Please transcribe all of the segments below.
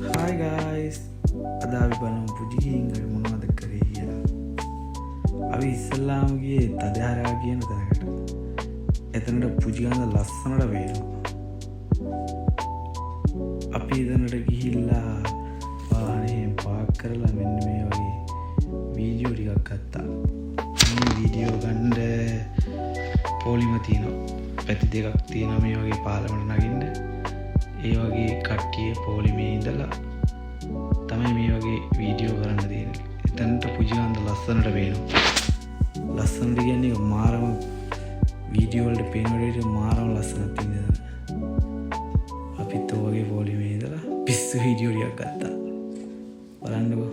Hi guys, අද අපි බලමු පුජිගින්ගේ මොනවද කරේ කියලා. අපි ඉස්සල්ලාම ගියේ තදහරා කියන තැනකට. එතනට පුජිගන්ද ලස්සනට වේනවා. අපි එතනට ගිහිල්ලා වාහනේ පාක් කරලා මෙන්න මේ වගේ වීඩියෝ ටිකක් ගත්තා. මේ වීඩියෝ ගන්න පොලිම තියෙනවා. පැති දෙකක් තියෙනවා මේ වගේ පාලමට නගින්න. ඒ වගේ කට්ටිය පොලිමේ ඉඳලා තමයි මේ වගේ වීඩියෝ කරන්න තියෙන්නේ. එතනට පුජිගන්ද ලස්සනට පේනවා. ලස්සනට කියන්නේ මාරම වීඩියෝ වලට පේන වලට මාරම ලස්සනක් තියෙනවා. අපිත් ඔය වගේ පොලිමේ ඉඳලා පිස්සු වීඩියෝ ටිකක් ගත්තා. බලන්නකෝ.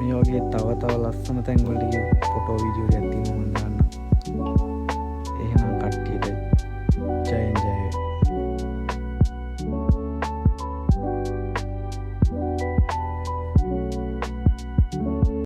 මේ වගේ තව ලස්සන තැන්වලට ෆොටෝ වීඩියෝ එකක් තියෙනවා මම දාන්න